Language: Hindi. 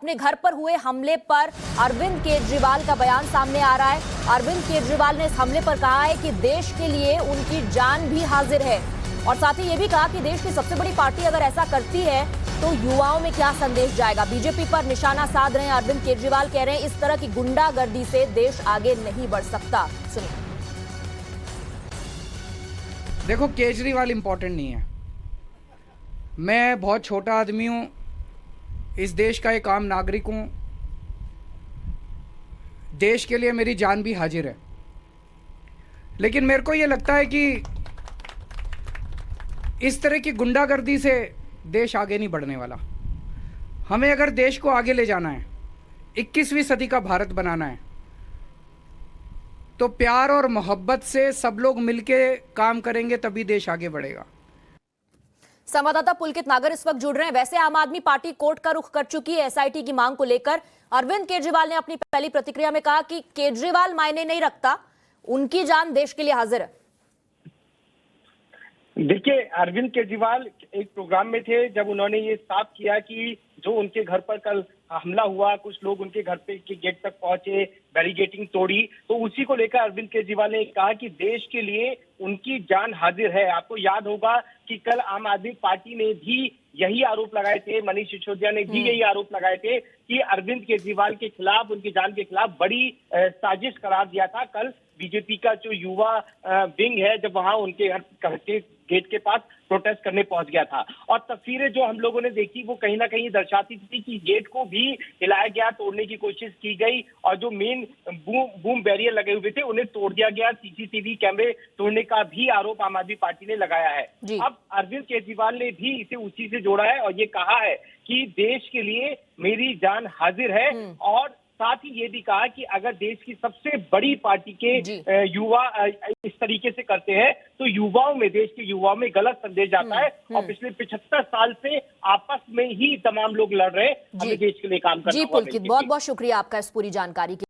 अपने घर पर हुए हमले पर अरविंद केजरीवाल का बयान सामने आ रहा है। अरविंद केजरीवाल ने इस हमले पर कहा है कि देश के लिए उनकी जान भी हाजिर है और साथ ही ये भी कहा कि देश की सबसे बड़ी पार्टी अगर ऐसा करती है तो युवाओं में क्या संदेश जाएगा। बीजेपी पर निशाना साध रहे हैं अरविंद केजरीवाल, कह रहे हैं इस तरह की गुंडागर्दी से देश आगे नहीं बढ़ सकता। सुनिए। देखो, केजरीवाल इंपॉर्टेंट नहीं है। मैं बहुत छोटा आदमी हूं, इस देश का एक आम नागरिक हूं। देश के लिए मेरी जान भी हाजिर है, लेकिन मेरे को ये लगता है कि इस तरह की गुंडागर्दी से देश आगे नहीं बढ़ने वाला। हमें अगर देश को आगे ले जाना है, 21वीं सदी का भारत बनाना है, तो प्यार और मोहब्बत से सब लोग मिलके काम करेंगे, तभी देश आगे बढ़ेगा। संवाददाता पुलकित नागर इस वक्त जुड़ रहे हैं। वैसे आम आदमी पार्टी कोर्ट का रुख कर चुकी है एसआईटी की मांग को लेकर। अरविंद केजरीवाल ने अपनी पहली प्रतिक्रिया में कहा कि केजरीवाल मायने नहीं रखता, उनकी जान देश के लिए हाजिर है। देखिए, अरविंद केजरीवाल एक प्रोग्राम में थे जब उन्होंने ये साफ किया कि जो उनके घर पर कल हमला हुआ, कुछ लोग उनके घर पे के गेट तक पहुंचे, बैरिकेडिंग तोड़ी, तो उसी को लेकर अरविंद केजरीवाल ने कहा कि देश के लिए उनकी जान हाजिर है। आपको याद होगा कि कल आम आदमी पार्टी ने भी यही आरोप लगाए थे, मनीष सिसोदिया ने भी यही आरोप लगाए थे कि अरविंद केजरीवाल के खिलाफ, उनकी जान के खिलाफ बड़ी साजिश करार दिया था। कल बीजेपी का जो युवा विंग है, जब वहां उनके घर के गेट के पास प्रोटेस्ट करने पहुंच गया था, और तस्वीरें जो हम लोगों ने देखी वो कहीं ना कहीं दर्शाती थी कि गेट को भी हिलाया गया, तोड़ने की कोशिश की गई, और जो मेन बूम बैरियर लगे हुए थे उन्हें तोड़ दिया गया। सीसीटीवी कैमरे तोड़ने का भी आरोप आम आदमी पार्टी ने लगाया है। अब अरविंद केजरीवाल ने भी इसे उसी से जोड़ा है और ये कहा है कि देश के लिए मेरी जान हाजिर है, और साथ ही ये भी कहा कि अगर देश की सबसे बड़ी पार्टी के युवा इस तरीके से करते हैं तो युवाओं में, देश के युवाओं में गलत संदेश जाता है, और पिछले 75 साल से आपस में ही तमाम लोग लड़ रहे हैं, हमें देश के लिए काम करना होगा। जी पुलकित, बहुत बहुत शुक्रिया आपका इस पूरी जानकारी के